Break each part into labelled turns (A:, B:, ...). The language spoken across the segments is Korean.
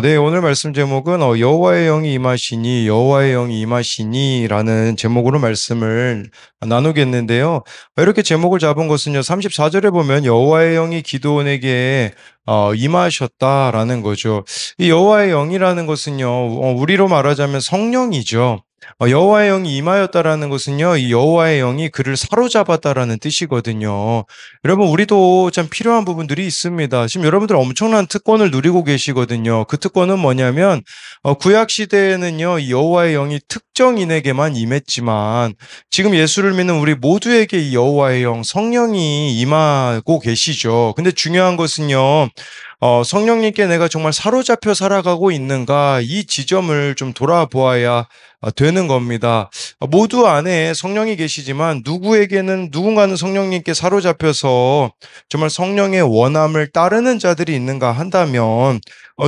A: 네, 오늘 말씀 제목은 여호와의 영이 임하시니 여호와의 영이 임하시니라는 제목으로 말씀을 나누겠는데요. 이렇게 제목을 잡은 것은요. 34절에 보면 여호와의 영이 기드온에게 임하셨다라는 거죠. 이 여호와의 영이라는 것은요. 우리로 말하자면 성령이죠. 여호와의 영이 임하였다라는 것은요. 이 여호와의 영이 그를 사로잡았다라는 뜻이거든요. 여러분, 우리도 참 필요한 부분들이 있습니다. 지금 여러분들 엄청난 특권을 누리고 계시거든요. 그 특권은 뭐냐면, 구약 시대에는요, 이 여호와의 영이 특정인에게만 임했지만, 지금 예수를 믿는 우리 모두에게 이 여호와의 영, 성령이 임하고 계시죠. 근데 중요한 것은요, 성령님께 내가 정말 사로잡혀 살아가고 있는가, 이 지점을 좀 돌아보아야 되는 겁니다. 모두 안에 성령이 계시지만 누군가는 성령님께 사로잡혀서 정말 성령의 원함을 따르는 자들이 있는가 한다면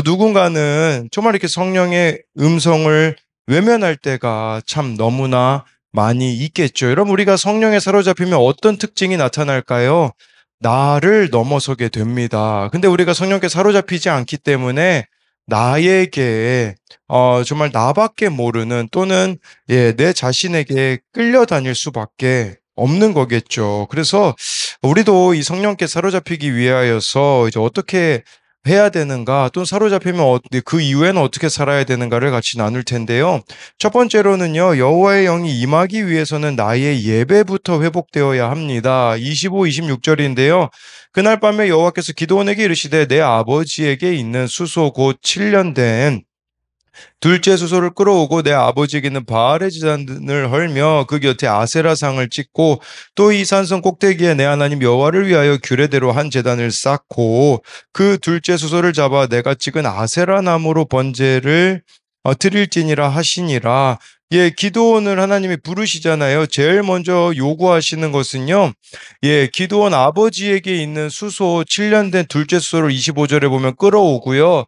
A: 누군가는 정말 이렇게 성령의 음성을 외면할 때가 참 너무나 많이 있겠죠. 여러분, 우리가 성령에 사로잡히면 어떤 특징이 나타날까요? 나를 넘어서게 됩니다. 근데 우리가 성령께 사로잡히지 않기 때문에 나에게 정말 나밖에 모르는 또는 내 자신에게 끌려다닐 수밖에 없는 거겠죠. 그래서 우리도 이 성령께 사로잡히기 위하여서 이제 어떻게 해야 되는가, 또 사로잡히면 그 이후에는 어떻게 살아야 되는가를 같이 나눌 텐데요. 첫 번째로는요, 여호와의 영이 임하기 위해서는 나의 예배부터 회복되어야 합니다. 25, 26절인데요. 그날 밤에 여호와께서 기드온에게 이르시되 내 아버지에게 있는 수소 곧 7년 된 둘째 수소를 끌어오고 내 아버지에게 있는 바알의 제단을 헐며 그 곁에 아세라상을 찍고 또 이 산성 꼭대기에 내 하나님 여호와를 위하여 규례대로 한 제단을 쌓고 그 둘째 수소를 잡아 내가 찍은 아세라 나무로 번제를 드릴지니라 하시니라. 기드온을 하나님이 부르시잖아요. 제일 먼저 요구하시는 것은요. 기드온 아버지에게 있는 수소 7년 된 둘째 수소를 25절에 보면 끌어오고요.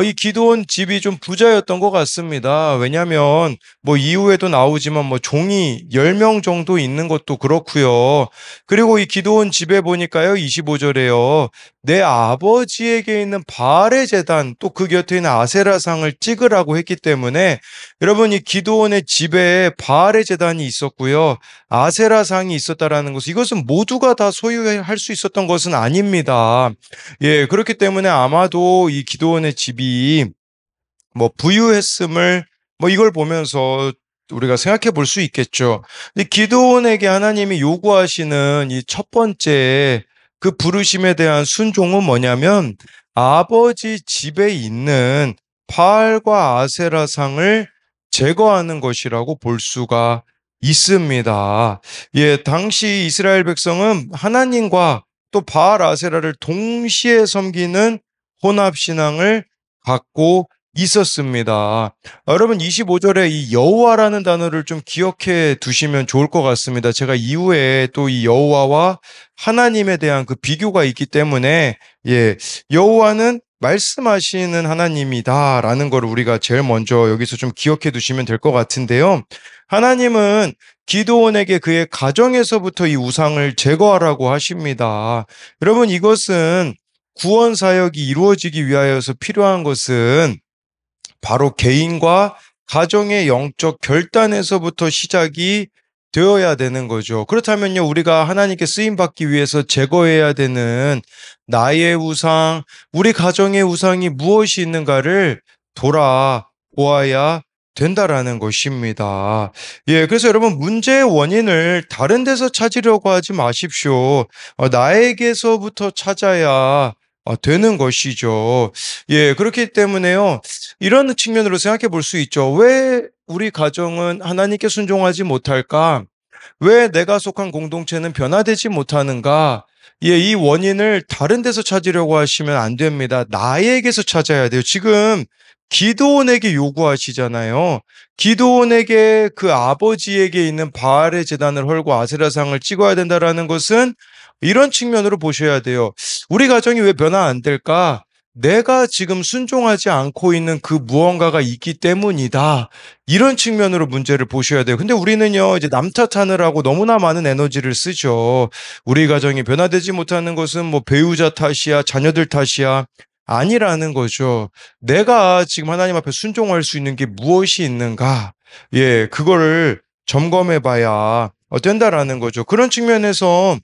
A: 이 기드온 집이 좀 부자였던 것 같습니다. 왜냐하면 뭐 이후에도 나오지만 뭐 종이 10명 정도 있는 것도 그렇고요. 그리고 이 기드온 집에 보니까요. 25절에요. 내 아버지에게 있는 바알의 제단 또 그 곁에 있는 아세라상을 찍으라고 했기 때문에 여러분 이 기드온의 집에 바알의 제단이 있었고요. 아세라상이 있었다라는 것은 이것은 모두가 다 소유할 수 있었던 것은 아닙니다. 그렇기 때문에 아마도 이 기드온의 집이 뭐 부유했음을 뭐 이걸 보면서 우리가 생각해 볼 수 있겠죠. 근데 기드온에게 하나님이 요구하시는 이 첫 번째 그 부르심에 대한 순종은 뭐냐면 아버지 집에 있는 바알과 아세라상을 제거하는 것이라고 볼 수가 있습니다. 당시 이스라엘 백성은 하나님과 또 바알 아세라를 동시에 섬기는 혼합신앙을 갖고 있었습니다. 여러분 25절에 이 여호와라는 단어를 좀 기억해 두시면 좋을 것 같습니다. 제가 이후에 또 이 여호와와 하나님에 대한 그 비교가 있기 때문에 여호와는 말씀하시는 하나님이다라는 걸 우리가 제일 먼저 여기서 좀 기억해 두시면 될 것 같은데요. 하나님은 기드온에게 그의 가정에서부터 이 우상을 제거하라고 하십니다. 여러분 이것은 구원 사역이 이루어지기 위하여서 필요한 것은 바로 개인과 가정의 영적 결단에서부터 시작이 되어야 되는 거죠. 그렇다면요, 우리가 하나님께 쓰임 받기 위해서 제거해야 되는 나의 우상, 우리 가정의 우상이 무엇이 있는가를 돌아보아야 된다라는 것입니다. 그래서 여러분 문제의 원인을 다른 데서 찾으려고 하지 마십시오. 나에게서부터 찾아야 되는 것이죠. 그렇기 때문에요. 이런 측면으로 생각해 볼 수 있죠. 왜 우리 가정은 하나님께 순종하지 못할까? 왜 내가 속한 공동체는 변화되지 못하는가? 이 원인을 다른 데서 찾으려고 하시면 안 됩니다. 나에게서 찾아야 돼요. 지금 기드온에게 요구하시잖아요. 기드온에게 그 아버지에게 있는 바알의 제단을 헐고 아세라상을 찍어야 된다라는 것은 이런 측면으로 보셔야 돼요. 우리 가정이 왜 변화 안 될까? 내가 지금 순종하지 않고 있는 그 무언가가 있기 때문이다. 이런 측면으로 문제를 보셔야 돼요. 근데 우리는요, 이제 남 탓하느라고 너무나 많은 에너지를 쓰죠. 우리 가정이 변화되지 못하는 것은 뭐 배우자 탓이야, 자녀들 탓이야. 아니라는 거죠. 내가 지금 하나님 앞에 순종할 수 있는 게 무엇이 있는가? 예, 그거를 점검해 봐야 된다라는 거죠. 그런 측면에서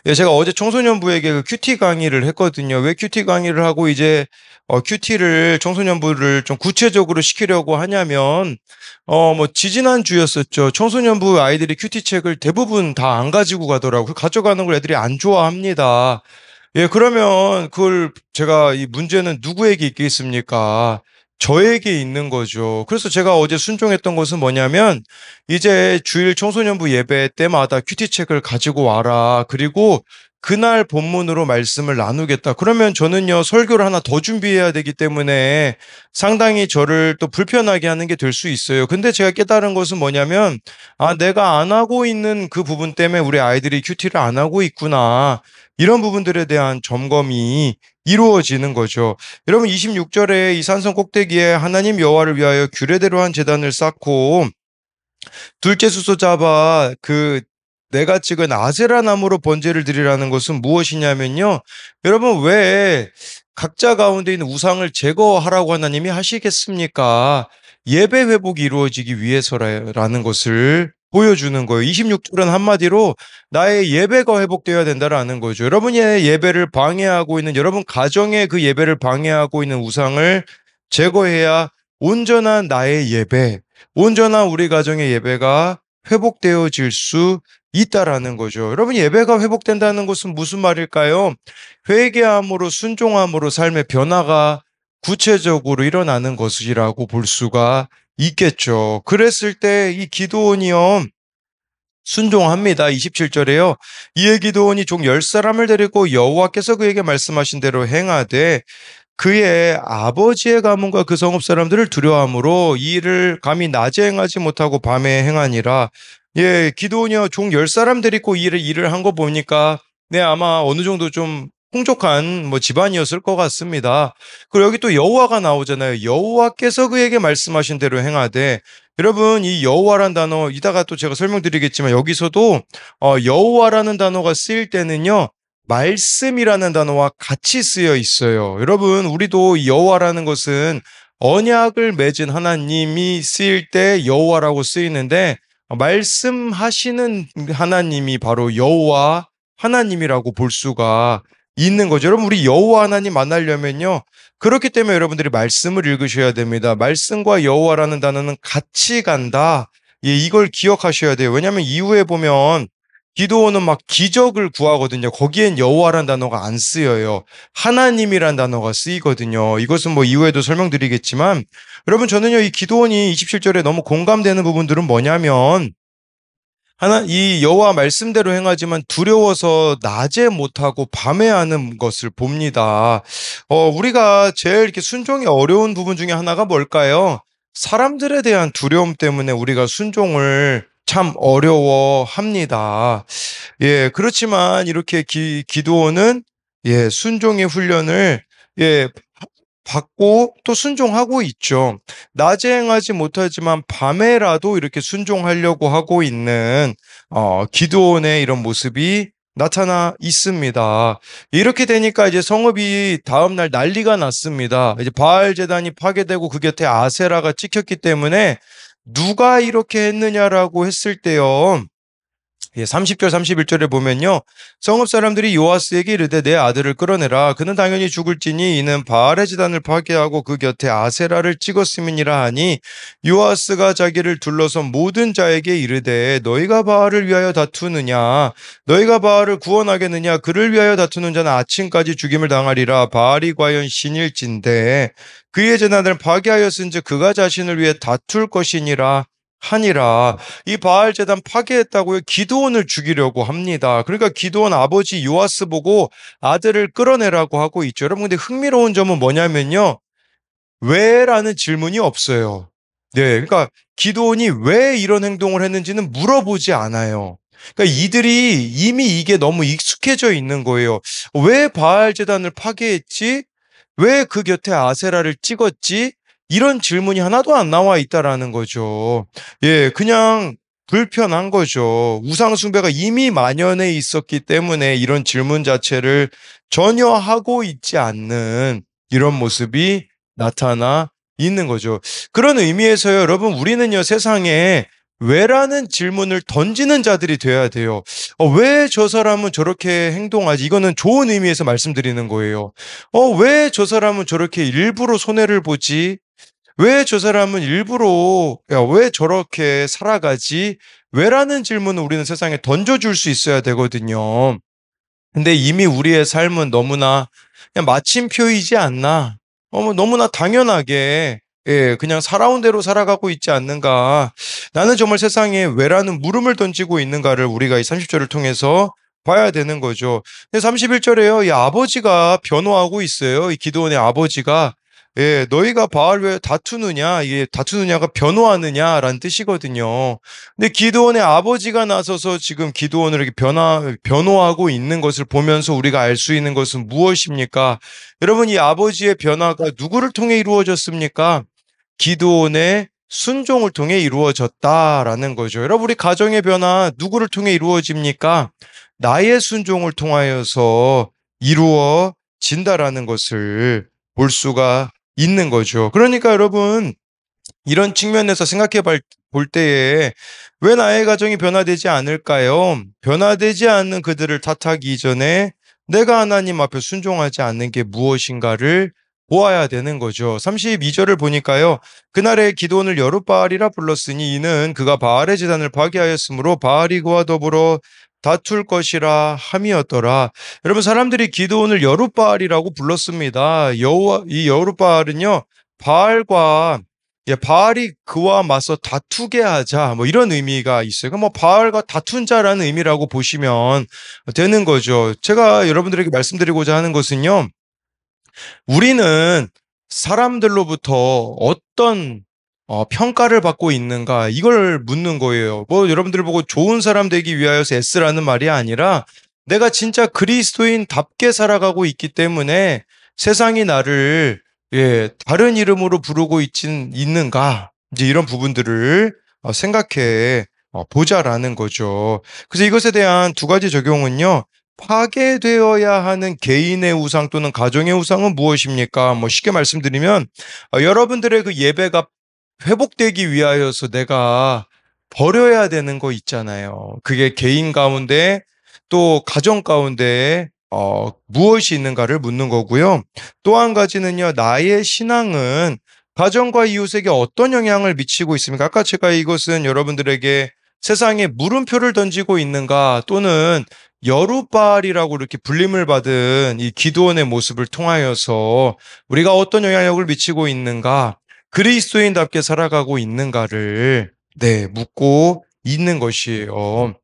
A: 예, 제가 어제 청소년부에게 그 큐티 강의를 했거든요. 왜 큐티 강의를 하고 이제 큐티를 청소년부를 좀 구체적으로 시키려고 하냐면 뭐 지지난주였었죠. 청소년부 아이들이 큐티 책을 대부분 다 안 가지고 가더라고요. 가져가는 걸 애들이 안 좋아합니다. 예, 그러면 그걸 제가 이 문제는 누구에게 있겠습니까? 저에게 있는 거죠. 그래서 제가 어제 순종했던 것은 뭐냐면 이제 주일 청소년부 예배 때마다 큐티책을 가지고 와라. 그리고 그날 본문으로 말씀을 나누겠다. 그러면 저는요, 설교를 하나 더 준비해야 되기 때문에 상당히 저를 또 불편하게 하는 게 될 수 있어요. 근데 제가 깨달은 것은 뭐냐면, 아, 내가 안 하고 있는 그 부분 때문에 우리 아이들이 큐티를 안 하고 있구나. 이런 부분들에 대한 점검이 이루어지는 거죠. 여러분 26절에 이 산성 꼭대기에 하나님 여호와를 위하여 규례대로 한 제단을 쌓고 둘째 수소 잡아 그 내가 찍은 아세라 나무로 번제를 드리라는 것은 무엇이냐면요. 여러분 왜 각자 가운데 있는 우상을 제거하라고 하나님이 하시겠습니까? 예배 회복이 이루어지기 위해서라는 것을 보여주는 거예요. 26절은 한마디로 나의 예배가 회복되어야 된다라는 거죠. 여러분의 예배를 방해하고 있는 여러분 가정의 그 예배를 방해하고 있는 우상을 제거해야 온전한 나의 예배, 온전한 우리 가정의 예배가 회복되어질 수 있다라는 거죠. 여러분, 예배가 회복된다는 것은 무슨 말일까요? 회개함으로 순종함으로 삶의 변화가 구체적으로 일어나는 것이라고 볼 수가 있겠죠. 그랬을 때 이 기도원이요. 순종합니다. 27절에요. 이에 기도원이 종 10사람을 데리고 여호와께서 그에게 말씀하신 대로 행하되 그의 아버지의 가문과 그 성읍 사람들을 두려워함으로 이 일을 감히 낮에 행하지 못하고 밤에 행하니라. 예, 기도원이요 종 10사람 데리고 이 일을 한 거 보니까 네, 아마 어느 정도 좀 풍족한 뭐 집안이었을 것 같습니다. 그리고 여기 또 여호와가 나오잖아요. 여호와께서 그에게 말씀하신 대로 행하되 여러분 이 여호와란 단어 이따가 또 제가 설명드리겠지만 여기서도 여호와라는 단어가 쓰일 때는요. 말씀이라는 단어와 같이 쓰여 있어요. 여러분, 우리도 이 여호와라는 것은 언약을 맺은 하나님이 쓰일 때 여호와라고 쓰이는데 말씀하시는 하나님이 바로 여호와 하나님이라고 볼 수가 있는 거죠. 여러분, 우리 여호와 하나님 만나려면요. 그렇기 때문에 여러분들이 말씀을 읽으셔야 됩니다. 말씀과 여호와라는 단어는 같이 간다. 예, 이걸 기억하셔야 돼요. 왜냐하면 이후에 보면 기도원은 막 기적을 구하거든요. 거기엔 여호와란 단어가 안 쓰여요. 하나님이란 단어가 쓰이거든요. 이것은 뭐 이후에도 설명드리겠지만 여러분 저는요 이 기도원이 27절에 너무 공감되는 부분들은 뭐냐면 이 여호와 말씀대로 행하지만 두려워서 낮에 못하고 밤에 하는 것을 봅니다. 우리가 제일 이렇게 순종이 어려운 부분 중에 하나가 뭘까요? 사람들에 대한 두려움 때문에 우리가 순종을 참 어려워합니다. 예, 그렇지만 이렇게 기도원은 예, 순종의 훈련을 예, 받고 또 순종하고 있죠. 낮에 행하지 못하지만 밤에라도 이렇게 순종하려고 하고 있는 기도원의 이런 모습이 나타나 있습니다. 이렇게 되니까 이제 성읍이 다음날 난리가 났습니다. 이제 바알 제단이 파괴되고 그 곁에 아세라가 찍혔기 때문에 누가 이렇게 했느냐라고 했을 때요. 예, 30절 31절에 보면요. 성읍 사람들이 요아스에게 이르되 내 아들을 끌어내라. 그는 당연히 죽을지니 이는 바알의 제단을 파괴하고 그 곁에 아세라를 찍었음이니라 하니 요아스가 자기를 둘러서 모든 자에게 이르되 너희가 바알을 위하여 다투느냐 너희가 바알을 구원하겠느냐 그를 위하여 다투는 자는 아침까지 죽임을 당하리라. 바알이 과연 신일진데 그의 제단을 파괴하였은즉 그가 자신을 위해 다툴 것이니라 하니라. 이 바알 제단 파괴했다고요. 기드온을 죽이려고 합니다. 그러니까 기드온 아버지 요아스 보고 아들을 끌어내라고 하고 있죠. 여러분 근데 흥미로운 점은 뭐냐면요. 왜라는 질문이 없어요. 네, 그러니까 기드온이 왜 이런 행동을 했는지는 물어보지 않아요. 그러니까 이들이 이미 이게 너무 익숙해져 있는 거예요. 왜 바알 제단을 파괴했지? 왜 그 곁에 아세라를 찍었지? 이런 질문이 하나도 안 나와 있다라는 거죠. 예, 그냥 불편한 거죠. 우상 숭배가 이미 만연해 있었기 때문에 이런 질문 자체를 전혀 하고 있지 않는 이런 모습이 나타나 있는 거죠. 그런 의미에서요, 여러분, 우리는요, 세상에 왜라는 질문을 던지는 자들이 돼야 돼요. 왜 저 사람은 저렇게 행동하지? 이거는 좋은 의미에서 말씀드리는 거예요. 왜 저 사람은 저렇게 일부러 손해를 보지? 왜 저 사람은 일부러, 야, 왜 저렇게 살아가지? 왜라는 질문을 우리는 세상에 던져줄 수 있어야 되거든요. 근데 이미 우리의 삶은 너무나 그냥 마침표이지 않나? 뭐 너무나 당연하게 그냥 살아온 대로 살아가고 있지 않는가? 나는 정말 세상에 왜라는 물음을 던지고 있는가를 우리가 이 30절을 통해서 봐야 되는 거죠. 근데 31절에요. 이 아버지가 변호하고 있어요. 이 기드온의 아버지가 너희가 바알 왜 다투느냐? 이게 다투느냐가 변호하느냐라는 뜻이거든요. 근데 기드온의 아버지가 나서서 지금 기드온을 이렇게 변호하고 있는 것을 보면서 우리가 알 수 있는 것은 무엇입니까? 여러분, 이 아버지의 변화가 누구를 통해 이루어졌습니까? 기드온의 순종을 통해 이루어졌다라는 거죠. 여러분, 우리 가정의 변화 누구를 통해 이루어집니까? 나의 순종을 통하여서 이루어진다라는 것을 볼 수가 있는 거죠. 그러니까 여러분, 이런 측면에서 생각해 볼 때에 왜 나의 가정이 변화되지 않을까요? 변화되지 않는 그들을 탓하기 이전에 내가 하나님 앞에 순종하지 않는 게 무엇인가를 보아야 되는 거죠. 32절을 보니까요. 그날에 기드온을 여룻바알이라 불렀으니 이는 그가 바알의 제단을 파괴하였으므로 바알이 그와 더불어 다툴 것이라 함이었더라. 여러분, 사람들이 기드온을 여룻바알이라고 불렀습니다. 이 여룻바알은요, 바알과 바알이 그와 맞서 다투게 하자, 뭐 이런 의미가 있어요. 뭐 바알과 다툰 자라는 의미라고 보시면 되는 거죠. 제가 여러분들에게 말씀드리고자 하는 것은요, 우리는 사람들로부터 어떤 평가를 받고 있는가, 이걸 묻는 거예요. 뭐 여러분들 보고 좋은 사람 되기 위하여서 애쓰라는 말이 아니라 내가 진짜 그리스도인답게 살아가고 있기 때문에 세상이 나를 다른 이름으로 부르고 있는가? 이제 이런 부분들을 생각해 보자라는 거죠. 그래서 이것에 대한 두 가지 적용은요. 파괴되어야 하는 개인의 우상 또는 가정의 우상은 무엇입니까? 뭐 쉽게 말씀드리면 여러분들의 그 예배가 회복되기 위하여서 내가 버려야 되는 거 있잖아요. 그게 개인 가운데 또 가정 가운데 무엇이 있는가를 묻는 거고요. 또 한 가지는요, 나의 신앙은 가정과 이웃에게 어떤 영향을 미치고 있습니까? 아까 제가 이것은 여러분들에게 세상에 물음표를 던지고 있는가 또는 여룻바알이라고 이렇게 불림을 받은 이 기드온의 모습을 통하여서 우리가 어떤 영향력을 미치고 있는가, 그리스도인답게 살아가고 있는가를 묻고 있는 것이에요.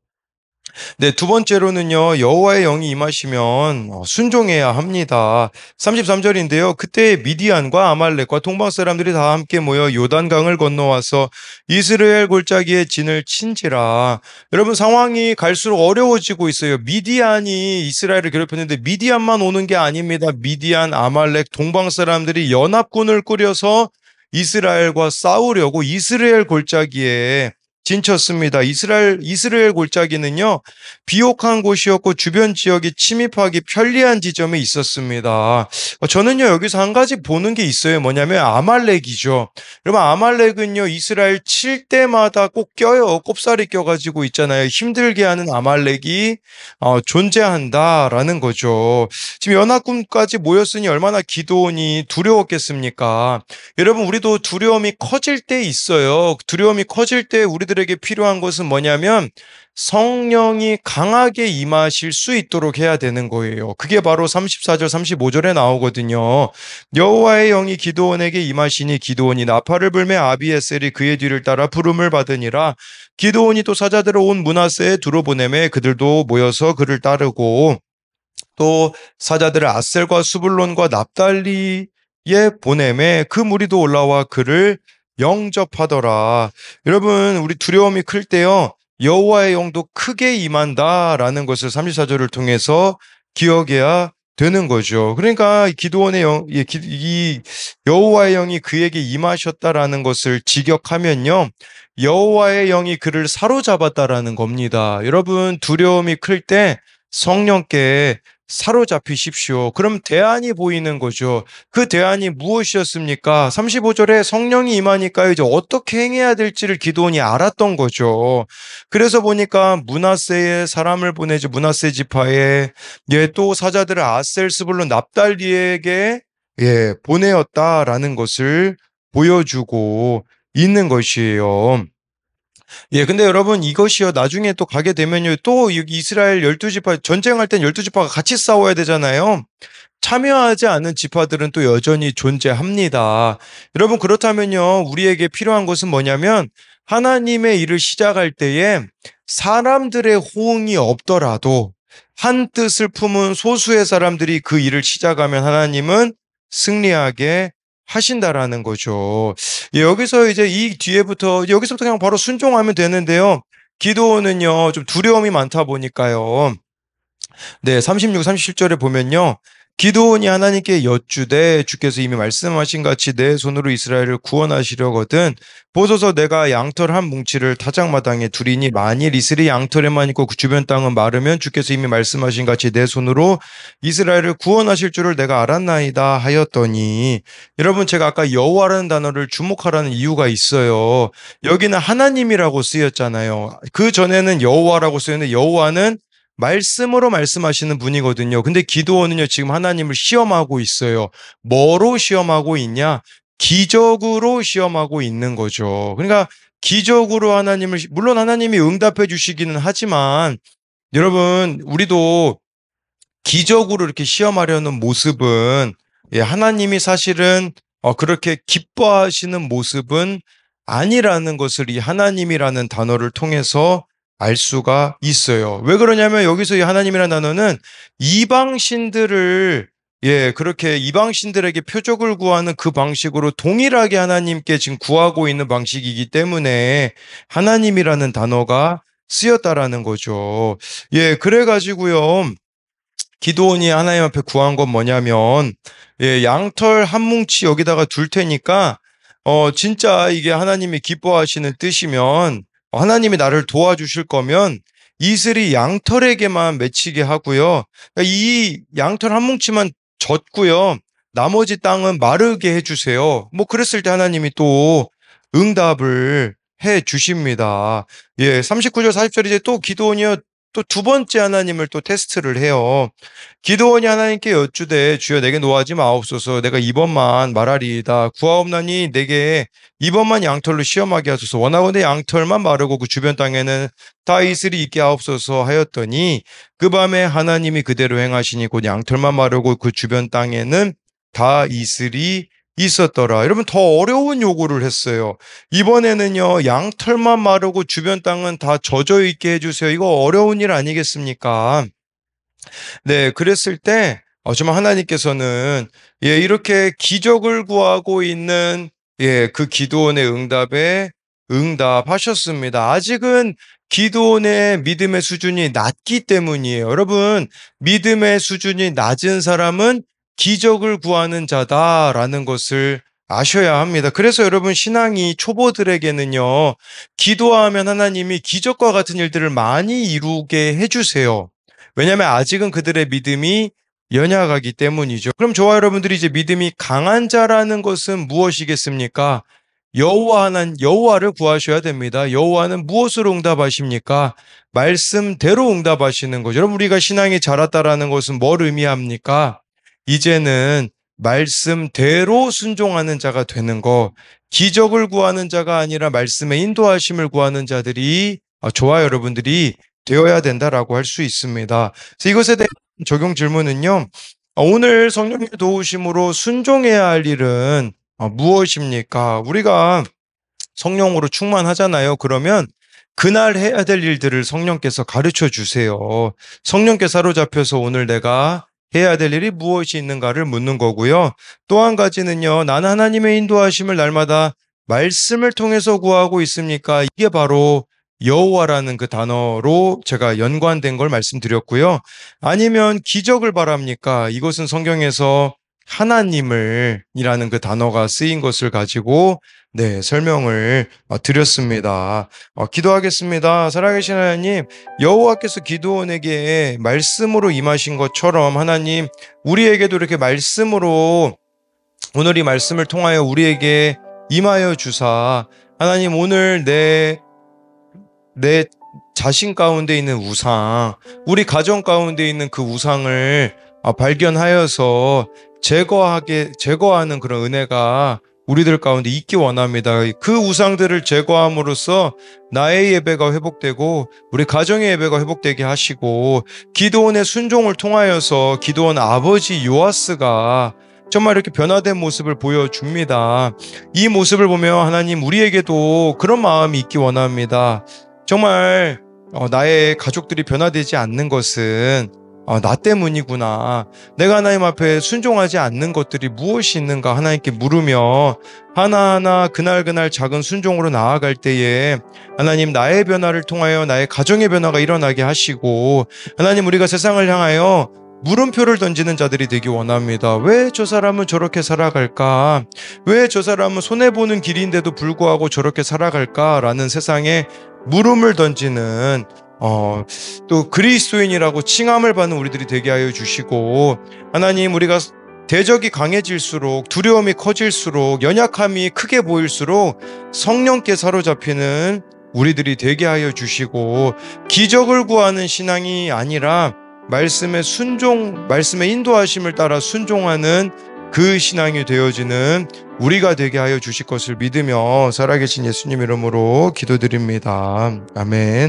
A: 네, 두 번째로는요, 여호와의 영이 임하시면 순종해야 합니다. 33절인데요. 그때 미디안과 아말렉과 동방 사람들이 다 함께 모여 요단강을 건너와서 이스라엘 골짜기에 진을 친지라. 여러분, 상황이 갈수록 어려워지고 있어요. 미디안이 이스라엘을 괴롭혔는데 미디안만 오는 게 아닙니다. 미디안, 아말렉, 동방 사람들이 연합군을 꾸려서 이스라엘과 싸우려고 이스라엘 골짜기에 진쳤습니다. 이스라엘 골짜기는요, 비옥한 곳이었고 주변 지역이 침입하기 편리한 지점에 있었습니다. 저는요, 여기서 한 가지 보는 게 있어요. 뭐냐면 아말렉이죠. 여러분, 아말렉은요, 이스라엘 칠 때마다 꼭 껴요. 꼽살이 껴가지고 있잖아요. 힘들게 하는 아말렉이 존재한다라는 거죠. 지금 연합군까지 모였으니 얼마나 기드온이 두려웠겠습니까? 여러분, 우리도 두려움이 커질 때 있어요. 두려움이 커질 때 우리들에게 필요한 것은 뭐냐면 성령이 강하게 임하실 수 있도록 해야 되는 거예요. 그게 바로 34절, 35절에 나오거든요. 여호와의 영이 기드온에게 임하시니 기드온이 나팔을 불매 아비에셀이 그의 뒤를 따라 부름을 받으니라. 기드온이 또 사자들을 온 므낫세에 두루 보내매 그들도 모여서 그를 따르고 또 사자들을 아셀과 수불론과 납달리에 보내매 그 무리도 올라와 그를 영접하더라. 여러분, 우리 두려움이 클 때요, 여호와의 영도 크게 임한다라는 것을 34절을 통해서 기억해야 되는 거죠. 그러니까 기드온의 이 여호와의 영이 그에게 임하셨다라는 것을 직역하면요. 여호와의 영이 그를 사로잡았다라는 겁니다. 여러분, 두려움이 클 때 성령께 사로잡히십시오. 그럼 대안이 보이는 거죠. 그 대안이 무엇이었습니까? 35절에 성령이 임하니까 이제 어떻게 행해야 될지를 기드온이 알았던 거죠. 그래서 보니까 므낫세에 사람을 보내죠. 므낫세 지파에 또 사자들을 아셀 스불론 납달리에게 보내었다라는 것을 보여주고 있는 것이에요. 근데 여러분 이것이요 나중에 또 가게 되면요 또 이스라엘 12지파 전쟁할 땐 12지파가 같이 싸워야 되잖아요. 참여하지 않은 지파들은 또 여전히 존재합니다. 여러분 그렇다면요 우리에게 필요한 것은 뭐냐면 하나님의 일을 시작할 때에 사람들의 호응이 없더라도 한 뜻을 품은 소수의 사람들이 그 일을 시작하면 하나님은 승리하게 하신다라는 거죠. 여기서 이제 이 뒤에부터 여기서부터 그냥 바로 순종하면 되는데요. 기도는요 좀 두려움이 많다 보니까요. 네, 36, 37절에 보면요. 기드온이 하나님께 여쭈되 주께서 이미 말씀하신 같이 내 손으로 이스라엘을 구원하시려거든 보소서 내가 양털 한 뭉치를 타작마당에 두리니 만일 이슬이 양털에만 있고 그 주변 땅은 마르면 주께서 이미 말씀하신 같이 내 손으로 이스라엘을 구원하실 줄을 내가 알았나이다 하였더니 여러분 제가 아까 여호와라는 단어를 주목하라는 이유가 있어요. 여기는 하나님이라고 쓰였잖아요. 그 전에는 여호와라고 쓰였는데 여호와는 말씀으로 말씀하시는 분이거든요. 근데 기드온은요, 지금 하나님을 시험하고 있어요. 뭐로 시험하고 있냐? 기적으로 시험하고 있는 거죠. 그러니까 기적으로 하나님을, 물론 하나님이 응답해 주시기는 하지만 여러분, 우리도 기적으로 이렇게 시험하려는 모습은 하나님이 사실은 그렇게 기뻐하시는 모습은 아니라는 것을 이 하나님이라는 단어를 통해서 알 수가 있어요. 왜 그러냐면 여기서 이 하나님이라는 단어는 이방신들을 그렇게 이방신들에게 표적을 구하는 그 방식으로 동일하게 하나님께 지금 구하고 있는 방식이기 때문에 하나님이라는 단어가 쓰였다라는 거죠. 그래가지고요. 기드온이 하나님 앞에 구한 건 뭐냐면 양털 한 뭉치 여기다가 둘 테니까 진짜 이게 하나님이 기뻐하시는 뜻이면 하나님이 나를 도와주실 거면 이슬이 양털에게만 맺히게 하고요. 이 양털 한 뭉치만 젖고요. 나머지 땅은 마르게 해주세요. 뭐 그랬을 때 하나님이 또 응답을 해 주십니다. 39절 40절 이제 또 기드온이요. 또 두 번째 하나님을 또 테스트를 해요. 기드온이 하나님께 여쭈되 주여 내게 노하지 마옵소서 내가 이번만 말하리이다 구하옵나니 내게 이번만 양털로 시험하게 하소서 원하건대 양털만 마르고 그 주변 땅에는 다 이슬이 있게 하옵소서 하였더니 그 밤에 하나님이 그대로 행하시니 곧 양털만 마르고 그 주변 땅에는 다 이슬이 있었더라. 여러분 더 어려운 요구를 했어요. 이번에는요 양털만 마르고 주변 땅은 다 젖어 있게 해주세요. 이거 어려운 일 아니겠습니까? 네, 그랬을 때 정말 하나님께서는 이렇게 기적을 구하고 있는 그 기드온의 응답에 응답하셨습니다. 아직은 기드온의 믿음의 수준이 낮기 때문이에요. 여러분, 믿음의 수준이 낮은 사람은 기적을 구하는 자다라는 것을 아셔야 합니다. 그래서 여러분 신앙이 초보들에게는요, 기도하면 하나님이 기적과 같은 일들을 많이 이루게 해주세요. 왜냐하면 아직은 그들의 믿음이 연약하기 때문이죠. 그럼 저와 여러분들이 이제 믿음이 강한 자라는 것은 무엇이겠습니까? 여호와를 구하셔야 됩니다. 여호와는 무엇으로 응답하십니까? 말씀대로 응답하시는 거죠. 여러분 우리가 신앙이 자랐다라는 것은 뭘 의미합니까? 이제는 말씀대로 순종하는 자가 되는 거, 기적을 구하는 자가 아니라 말씀의 인도하심을 구하는 자들이 저와 여러분들이 되어야 된다라고 할 수 있습니다. 그래서 이것에 대한 적용 질문은요. 오늘 성령의 도우심으로 순종해야 할 일은 무엇입니까? 우리가 성령으로 충만하잖아요. 그러면 그날 해야 될 일들을 성령께서 가르쳐 주세요. 성령께 사로잡혀서 오늘 내가 해야 될 일이 무엇이 있는가를 묻는 거고요. 또 한 가지는요. 나는 하나님의 인도하심을 날마다 말씀을 통해서 구하고 있습니까? 이게 바로 여호와라는 그 단어로 제가 연관된 걸 말씀드렸고요. 아니면 기적을 바랍니까? 이것은 성경에서 하나님을 이라는 그 단어가 쓰인 것을 가지고 설명을 드렸습니다. 기도하겠습니다. 살아계신 하나님, 여호와께서 기드온에게 말씀으로 임하신 것처럼 하나님, 우리에게도 이렇게 말씀으로 오늘 이 말씀을 통하여 우리에게 임하여 주사 하나님, 오늘 내 자신 가운데 있는 우상, 우리 가정 가운데 있는 그 우상을 발견하여서 제거하는 그런 은혜가 우리들 가운데 있기 원합니다. 그 우상들을 제거함으로써 나의 예배가 회복되고 우리 가정의 예배가 회복되게 하시고, 기드온의 순종을 통하여서 기드온 아버지 요아스가 정말 이렇게 변화된 모습을 보여줍니다. 이 모습을 보며 하나님, 우리에게도 그런 마음이 있기 원합니다. 정말 나의 가족들이 변화되지 않는 것은 나 때문이구나. 내가 하나님 앞에 순종하지 않는 것들이 무엇이 있는가 하나님께 물으며 하나하나 그날 작은 순종으로 나아갈 때에 하나님, 나의 변화를 통하여 나의 가정의 변화가 일어나게 하시고, 하나님, 우리가 세상을 향하여 물음표를 던지는 자들이 되기 원합니다. 왜 저 사람은 저렇게 살아갈까? 왜 저 사람은 손해보는 길인데도 불구하고 저렇게 살아갈까? 라는 세상에 물음을 던지는 또 그리스도인이라고 칭함을 받는 우리들이 되게 하여 주시고, 하나님, 우리가 대적이 강해질수록, 두려움이 커질수록, 연약함이 크게 보일수록 성령께 사로잡히는 우리들이 되게 하여 주시고, 기적을 구하는 신앙이 아니라 말씀의 인도하심을 따라 순종하는 그 신앙이 되어지는 우리가 되게 하여 주실 것을 믿으며 살아계신 예수님 이름으로 기도드립니다. 아멘.